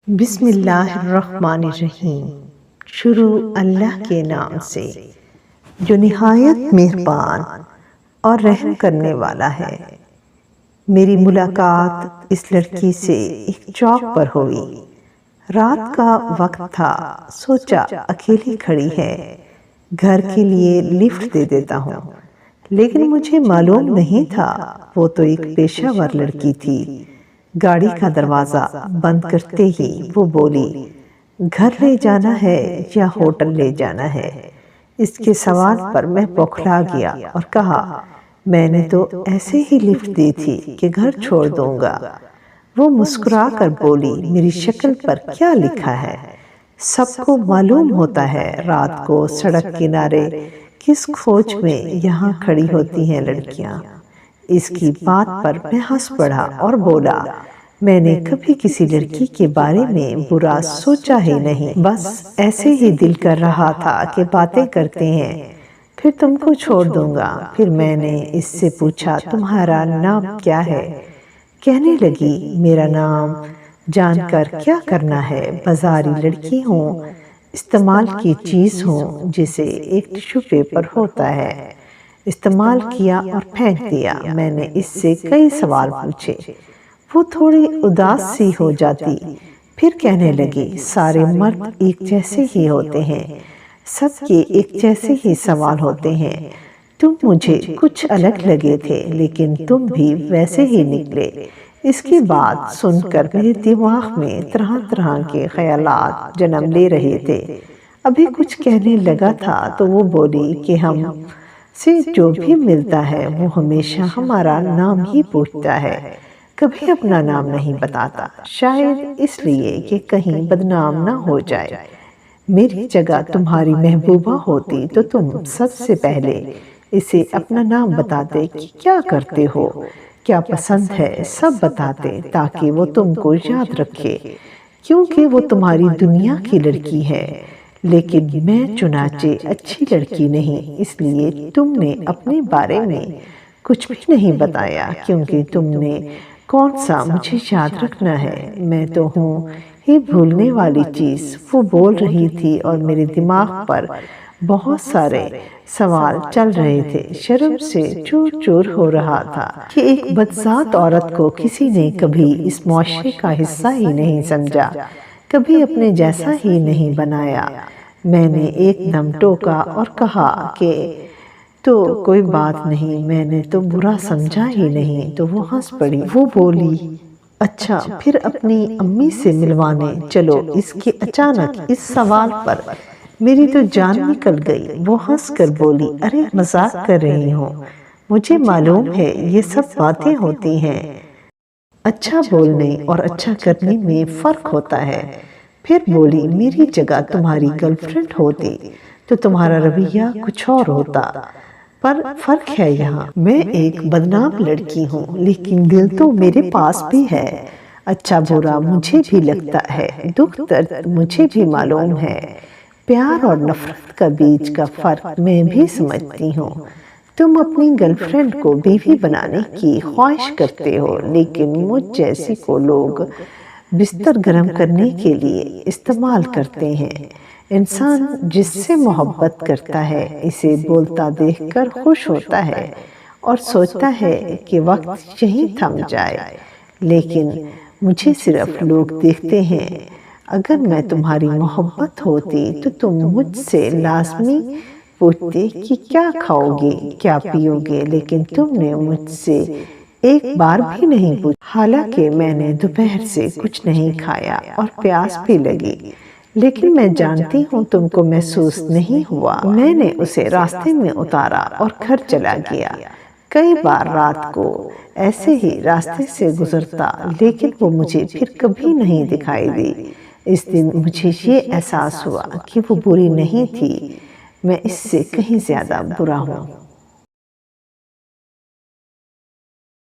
بسم اللہ الرحمن الرحیم۔ شروع اللہ کے نام سے جو نہایت مہربان اور رحم کرنے والا ہے۔ میری ملاقات اس لڑکی سے ایک چوک پر ہوئی۔ رات کا وقت تھا، سوچا اکیلی کھڑی ہے، گھر کے لیے لفٹ دے دیتا ہوں، لیکن مجھے معلوم نہیں تھا وہ تو ایک پیشہ ور لڑکی تھی۔ گاڑی کا دروازہ بند کرتے ہی وہ بولی، گھر لے جانا ہے یا ہوٹل لے جانا ہے؟ اس کے سوال پر میں بوکھلا گیا اور کہا، میں نے تو ایسے ہی لفٹ دی تھی کہ گھر چھوڑ دوں گا۔ وہ مسکرا کر بولی، میری شکل پر کیا لکھا ہے؟ سب کو معلوم ہوتا ہے رات کو سڑک کنارے کس کھوج میں یہاں کھڑی ہوتی ہیں لڑکیاں۔ اس کی بات پر میں ہنس پڑا اور بولا، میں نے کبھی کسی لڑکی کے بارے میں برا سوچا ہی نہیں، بس ایسے ہی دل کر رہا تھا کہ باتیں کرتے ہیں، پھر تم کو چھوڑ دوں گا۔ پھر میں نے اس سے پوچھا، تمہارا نام کیا ہے؟ کہنے لگی، میرا نام جان کر کیا کرنا ہے، بازاری لڑکی ہوں، استعمال کی چیز ہوں جسے ایک ٹشو پیپر ہوتا ہے، استعمال کیا اور پھینک دیا۔ میں نے اس سے کئی سوال پوچھے، وہ تھوڑی اداس سی ہو جاتی، پھر کہنے لگی، سارے مرد ایک جیسے ہی ہوتے ہیں، سب کے ایک جیسے ہی سوال ہوتے ہیں، تم مجھے کچھ الگ لگے تھے لیکن تم بھی ویسے ہی نکلے۔ اس کی بات سن کر میرے دماغ میں طرح طرح کے خیالات جنم لے رہے تھے۔ ابھی کچھ کہنے لگا تھا تو وہ بولی کہ ہم سے جو بھی ملتا ہے وہ ہمیشہ ہمارا نام ہی پوچھتا ہے، کبھی اپنا نام نہیں بتاتا، شاید اس لیے کہ کہیں بدنام نہ ہو جائے۔ میری جگہ تمہاری محبوبہ ہوتی تو تم سب سے پہلے اسے اپنا نام بتاتے کہ کیا کرتے ہو، کیا پسند ہے، سب بتاتے تاکہ وہ تم کو یاد رکھے، کیونکہ وہ تمہاری دنیا کی لڑکی ہے۔ لیکن میں چنانچہ اچھی لڑکی نہیں، اس لیے تم نے اپنے بارے میں کچھ بھی نہیں بتایا، کیونکہ تم نے کون سا مجھے یاد رکھنا ہے، میں تو ہوں ہی بھولنے والی چیز۔ وہ بول رہی تھی اور میرے دماغ پر بہت سارے سوال چل رہے تھے، شرم سے چور چور ہو رہا تھا کہ ایک بدذات عورت کو کسی نے کبھی اس معاشرے کا حصہ ہی نہیں سمجھا، کبھی اپنے جیسا ہی نہیں بنایا۔ میں نے ایک دم ٹوکا اور کہا کہ تو کوئی بات نہیں، میں نے تو برا سمجھا ہی نہیں۔ تو وہ ہنس پڑی، وہ بولی، اچھا پھر اپنی امی سے ملوانے چلو۔ اس کے اچانک اس سوال پر میری تو جان نکل گئی۔ وہ ہنس کر بولی، ارے مذاق کر رہی ہوں، مجھے معلوم ہے یہ سب باتیں ہوتی ہیں، اچھا بولنے اور اچھا کرنے میں فرق ہوتا ہے۔ پھر بولی، میری جگہ تمہاری گرل فرینڈ ہوتی تو تمہارا رویہ کچھ اور ہوتا، پر فرق ہے یہاں، میں ایک بدنام لڑکی ہوں لیکن دل تو میرے پاس بھی ہے، اچھا برا مجھے بھی لگتا ہے، دکھ درد مجھے بھی معلوم ہے، پیار اور نفرت کا بیچ کا فرق میں بھی سمجھتی ہوں۔ تم اپنی گرل فرینڈ کو بیوی بنانے کی خواہش کرتے ہو، لیکن مجھ جیسی کو لوگ بستر گرم کرنے کے لیے استعمال کرتے ہیں۔ انسان جس سے محبت کرتا ہے اسے بولتا دیکھ کر خوش ہوتا ہے اور سوچتا ہے کہ وقت یہیں تھم جائے، لیکن مجھے صرف لوگ دیکھتے ہیں۔ اگر میں تمہاری محبت ہوتی تو تم مجھ سے لازمی پوچھتے کہ کیا کھاؤ گے، کیا پیو گے، لیکن تم نے مجھ سے ایک بار بھی نہیں پوچھا، حالانکہ میں نے دوپہر سے کچھ نہیں کھایا اور پیاس بھی لگی، لیکن میں جانتی ہوں تم کو محسوس نہیں ہوا۔ میں نے اسے راستے میں اتارا اور گھر چلا گیا۔ کئی بار رات کو ایسے ہی راستے سے گزرتا، لیکن وہ مجھے پھر کبھی نہیں دکھائی دی۔ اس دن مجھے یہ احساس ہوا کہ وہ بری نہیں تھی، میں اس سے کہیں زیادہ برا ہوں۔